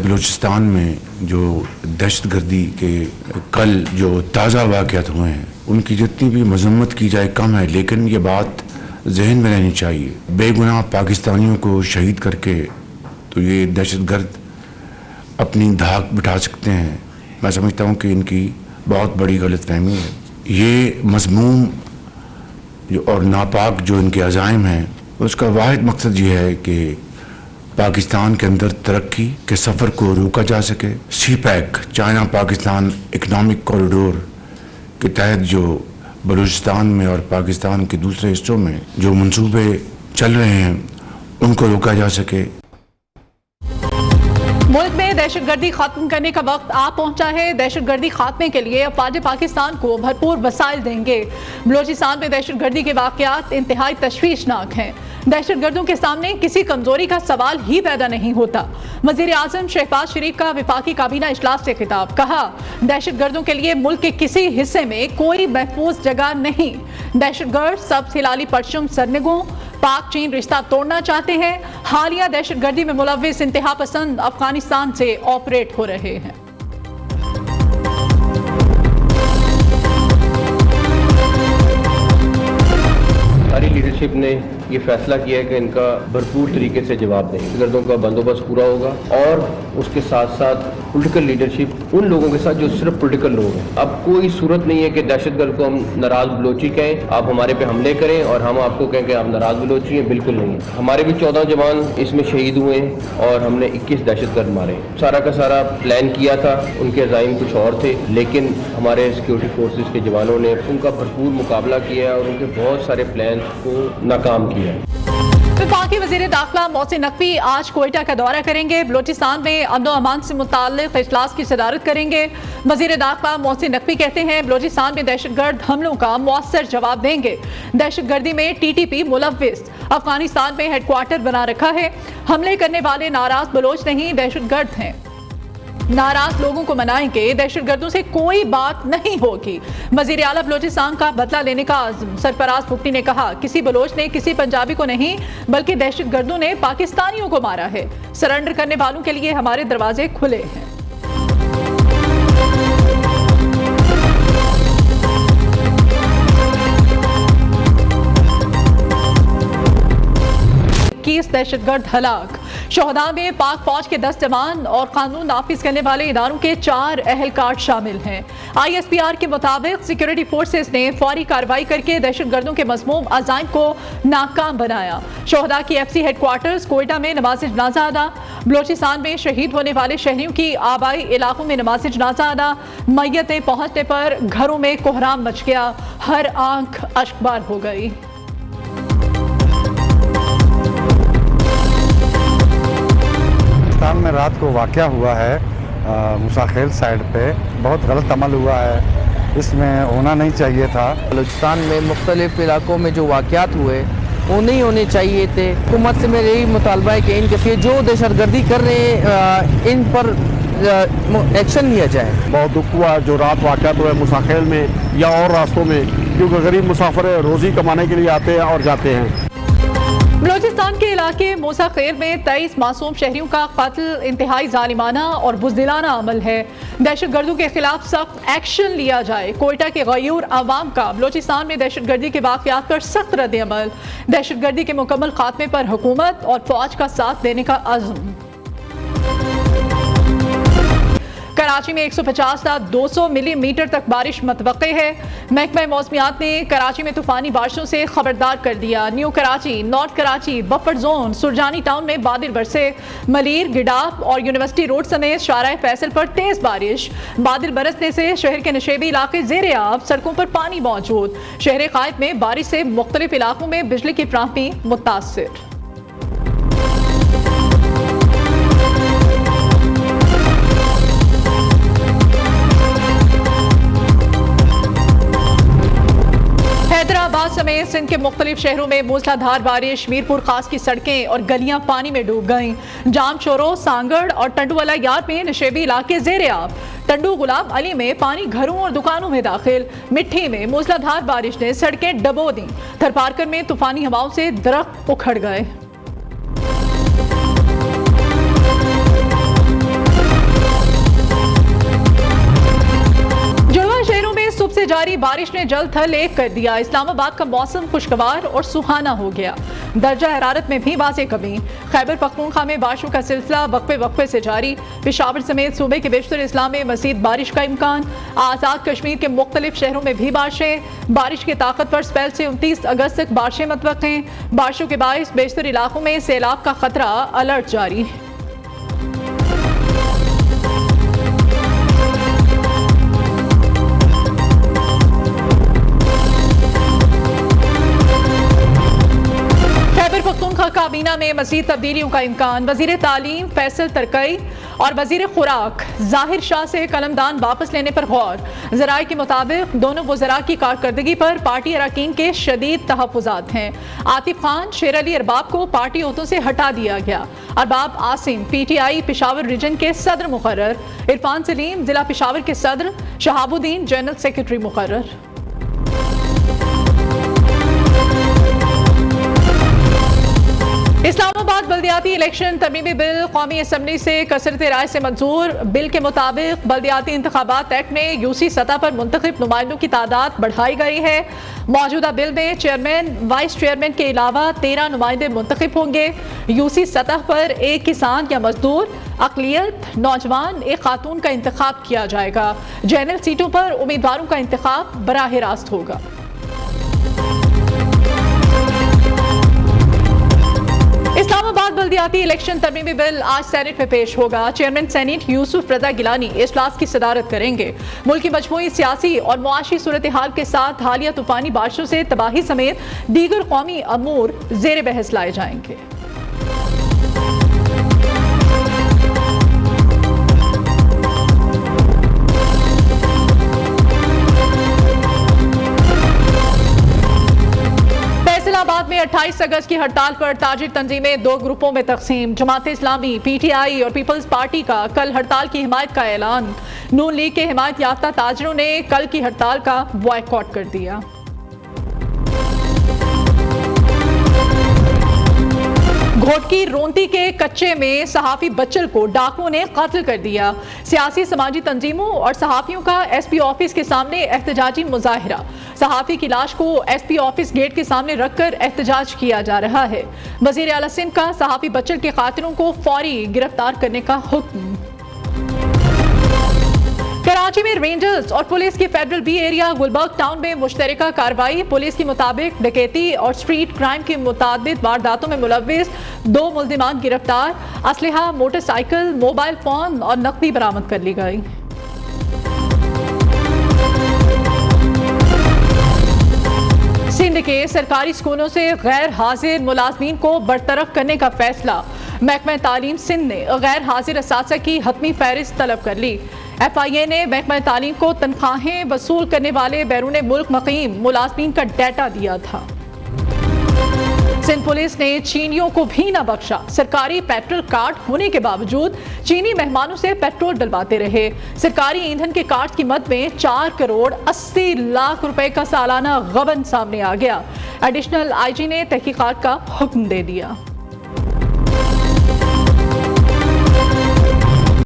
बलूचिस्तान में जो दहशतगर्दी के कल जो ताज़ा वाक़यात हुए हैं उनकी जितनी भी मजम्मत की जाए कम है, लेकिन ये बात जहन में रहनी चाहिए। बेगुनाह पाकिस्तानियों को शहीद करके तो ये दहशतगर्द अपनी धाक बिठा सकते हैं। मैं समझता हूँ कि इनकी बहुत बड़ी गलतफहमी है। ये मज़मूम जो और नापाक जो इनके अज़ाइम हैं उसका वाहिद मकसद ये है कि पाकिस्तान के अंदर तरक्की के सफ़र को रोका जा सके। CPEC China Pakistan economic corridor के तहत जो बलूचिस्तान में और पाकिस्तान के दूसरे हिस्सों में जो मंसूबे चल रहे हैं उनको रोका जा सके। मुल्क में दहशतगर्दी खत्म करने का वक्त आ पहुंचा है। दहशतगर्दी खात्मे के लिए अफवाज पाकिस्तान को भरपूर वसाइल देंगे। बलूचिस्तान में दहशतगर्दी के वाक़यात इंतहाई तशवीशनाक हैं। दहशतगर्दों के सामने किसी कमजोरी का सवाल ही पैदा नहीं होता। वज़ीर आज़म शहबाज शरीफ का विफाकी काबीना इजलास से खिताब, कहा दहशतगर्दों के लिए मुल्क के किसी हिस्से में कोई महफूज जगह नहीं। दहशतगर्द सब हिलाली परचम सरनिगों पाक चीन रिश्ता तोड़ना चाहते हैं। हालिया दहशतगर्दी में मुलव्विस इंतहा पसंद अफगानिस्तान से ऑपरेट हो रहे हैं। हमारी लीडरशिप ने ये फैसला किया है कि इनका भरपूर तरीके से जवाब देंगे। दहशतगर्दों का बंदोबस्त पूरा होगा और उसके साथ साथ पॉलिटिकल लीडरशिप उन लोगों के साथ जो सिर्फ पॉलिटिकल लोग हैं। अब कोई सूरत नहीं है कि दहशतगर्द को हम नाराज बलोची कहें, आप हमारे पे हमले करें और हम आपको कहें कि आप नाराज बलोची हैं। बिल्कुल नहीं है। हमारे भी 14 जवान इसमें शहीद हुए हैं और हमने 21 दहशतगर्द मारे। सारा का सारा प्लान किया था, उनके अज़ाइम कुछ और थे, लेकिन हमारे सिक्योरिटी फोर्सेज के जवानों ने उनका भरपूर मुकाबला किया और उनके बहुत सारे प्लान को नाकाम किया। वफाकी वज़ीर दाखिला मोहसिन नकवी आज कोयटा का दौरा करेंगे। बलूचिस्तान में अमन व अमान से मुताल्लिक़ इजलास की सदारत करेंगे। वज़ीर दाखिला मोहसिन नकवी कहते हैं बलूचिस्तान में दहशतगर्द हमलों का मौसर जवाब देंगे। दहशतगर्दी में TTP मुलव्विस अफगानिस्तान में हेडक्वार्टर बना रखा है। हमले करने वाले नाराज बलोच नहीं, दहशतगर्द हैं। नाराज लोगों को मनाएंगे, दहशतगर्दों से कोई बात नहीं होगी। वज़ीर आला बलूचिस्तान का बदला लेने का आज़म सरफराज भुट्टी ने कहा किसी बलोच ने किसी पंजाबी को नहीं बल्कि दहशतगर्दों ने पाकिस्तानियों को मारा है। सरेंडर करने वालों के लिए हमारे दरवाजे खुले हैं। दहशतगर्द हलाक। शोहदा में पाक फौज के 10 जवान और कानून नाफिज करने वाले इदारों के 4 अहलकार शामिल हैं। ISPR के मुताबिक सिक्योरिटी फोर्सेस ने फौरी कार्रवाई करके दहशतगर्दों के मज़मूम अज़ाइम को नाकाम बनाया। शोहदा की FC हेडक्वार्टर्स कोयटा में नमाज जनाजा अदा। बलूचिस्तान में शहीद होने वाले शहरियों की आबाई इलाकों में नमाज जनाजा अदा। मैयतें पहुंचने पर घरों में कोहराम मच गया, हर आंख अश्कबार हो गई। में रात को वाक़या हुआ है मुसाखेल साइड पे, बहुत गलत अमल हुआ है, इसमें होना नहीं चाहिए था। बलूचिस्तान में मुख्तलिफ इलाकों में जो वाक़यात हुए वो नहीं होने चाहिए थे। हुकूमत से मेरा यही मुतालबा है कि इनके जो दहशतगर्दी कर रहे हैं इन पर एक्शन लिया जाए। बहुत दुख हुआ जो रात वाक़यात हुआ मुसाखेल में या और रास्तों में, क्योंकि गरीब मुसाफिर रोज़ी कमाने के लिए आते हैं और जाते हैं। बलूचिस्तान के इलाके मूसा खैर में 23 मासूम शहरियों का कत्ल इंतहाई जालिमाना और बुज़दिलाना अमल है। दहशतगर्दों के खिलाफ सख्त एक्शन लिया जाए। कोयटा के गयूर अवाम का बलूचिस्तान में दहशतगर्दी के वाक़यात पर सख्त रद्द अमल। दहशतगर्दी के मुकम्मल खात्मे पर हुकूमत और फौज का साथ देने का अज़्म। कराची में 150 से 200 मिलीमीटर तक बारिश मतवक्के है। महकमा मौसमियात ने कराची में तूफानी बारिशों से खबरदार कर दिया। New Karachi, north Karachi, buffer zone, Surjani town में बादल बरसे। मलीर, गिडाफ और यूनिवर्सिटी रोड समेत शाराए फैसल पर तेज बारिश। बादल बरसने से शहर के नशेबी इलाके ज़ेरे आब, सड़कों पर पानी मौजूद। शहर कायद में बारिश से मुख्तलिफ इलाकों में बिजली की फ्राहमी मुतासिर। हैदराबाद समेत सिंध के मुख्तलिफ शहरों में मूसलाधार बारिश। मीरपुर खास की सड़कें और गलियां पानी में डूब गईं। जाम चोरो, सांगड़ और टंडूवाला यार में नशेबी इलाके ज़ेरे आब। टंडू गुलाब अली में पानी घरों और दुकानों में दाखिल। मिट्टी में मूसलाधार बारिश ने सड़कें डबो दी। थरपारकर में तूफानी हवाओं से दरख्त उखड़ गए। बारिश ने जल थल एक कर दिया। इस्लामाबाद का मौसम खुशगवार और सुहाना हो गया। दर्जा हरारत में भी वाज़े कमी। खैबर पख्तूनख्वा में बारिशों का सिलसिला वक्फे वक्फे से जारी। पेशावर समेत सूबे के बेशतर इस्लाम में मज़ीद बारिश का इम्कान। आज़ाद कश्मीर के मुख्तलिफ शहरों में भी बारिशें। बारिश की ताकतवर स्पेल से 29 अगस्त तक बारिशें मतवक्के। बारिशों के बायस बेशतर इलाकों में सैलाब का खतरा अलर्ट जारी। काबीना में मज़ीद तब्दीलियों का इम्कान। वज़ीर तालीम फैसल तरकई और वज़ीर खुराक ज़ाहिर शाह से कलमदान वापस लेने पर गौर। ज़राए के मुताबिक दोनों वज़रा की कारकर्दगी पर पार्टी अरकान के शदीद तहफ़्फ़ुज़ात हैं। आतिफ खान शेर अली अरबाब को पार्टी ओहदों से हटा दिया गया। अरबाब आसिम PTI पेशावर रीजन के सदर मुकर्रर। इरफान सलीम जिला पेशावर के सदर। शहाबुद्दीन जनरल सेक्रेटरी मुकर्रर। इस्लामाबाद बल्दियाती इलेक्शन तरमीमी बिल कौमी असम्बली से कसरत राय से मंजूर। बिल के मुताबिक बल्दियाती इंतखाबात एक्ट में UC सतह पर मुंतखब नुमाइंदों की तादाद बढ़ाई गई है। मौजूदा बिल में चेयरमैन वाइस चेयरमैन के अलावा 13 नुमाइंदे मुंतखब होंगे। UC सतह पर एक किसान या मजदूर, अकलियत, नौजवान, एक खातून का इंतखाब किया जाएगा। जनरल सीटों पर उम्मीदवारों का इंतखाब बराह रास्त होगा। इस्लामाबाद बल्दियाती इलेक्शन तरमीमी बिल आज सेनेट में पेश होगा। चेयरमैन सेनेट यूसुफ रजा गिलानी इजलास की सदारत करेंगे। मुल्क की मजमूई सियासी और मुआशी सूरत हाल के साथ हालिया तूफानी बारिशों से तबाही समेत दीगर कौमी अमूर जेर बहस लाए जाएंगे। फैसलाबाद में 28 अगस्त की हड़ताल पर ताजिर तंजीमें 2 ग्रुपों में तकसीम। जमात इस्लामी, PTI और पीपल्स पार्टी का कल हड़ताल की हिमायत का ऐलान। नून लीग के हिमायत याफ्ता ताजरों ने कल की हड़ताल का बॉयकॉट कर दिया। घोटकी रोंती के कच्चे में सहाफी बच्चल को डाकुओं ने कत्ल कर दिया। सियासी समाजी तंजीमों और सहाफियों का SP ऑफिस के सामने एहतजाजी मुजाहिरा। सहाफी की लाश को SP ऑफिस गेट के सामने रखकर एहतजाज किया जा रहा है। वजीर आला सिंध का सहाफी बच्चल के कातिलों को फौरी गिरफ्तार करने का हुक्म। कराची में रेंजर्स और पुलिस की federal B area Gulberg town में मुश्तरका कार्रवाई। पुलिस के मुताबिक डकैती और स्ट्रीट क्राइम की मुतादिद वारदातों में मुलव्विस 2 मुल्जिमान गिरफ्तार। असलहा, मोटरसाइकिल, मोबाइल फोन और नकदी बरामद कर ली गई। सिंध के सरकारी स्कूलों से गैर हाजिर मुलाजमीन को बरतरफ करने का फैसला। महकमा तालीम सिंध ने गैर हाजिर असातिज़ा की हतमी फहरिस्त तलब कर ली। FIA ने महकमा तालीम को तनख्वाहें वसूल करने वाले बैरून मुल्क मुकीम मुलाजमीन का डाटा दिया था। सिंध पुलिस ने चीनियों को भी न बख्शा। सरकारी पेट्रोल कार्ड होने के बावजूद चीनी मेहमानों से पेट्रोल डलवाते रहे। सरकारी ईंधन के कार्ड की मद में 4 करोड़ 80 लाख रुपए का सालाना गबन सामने आ गया। एडिशनल IG ने तहकीकात का हुक्म दे दिया।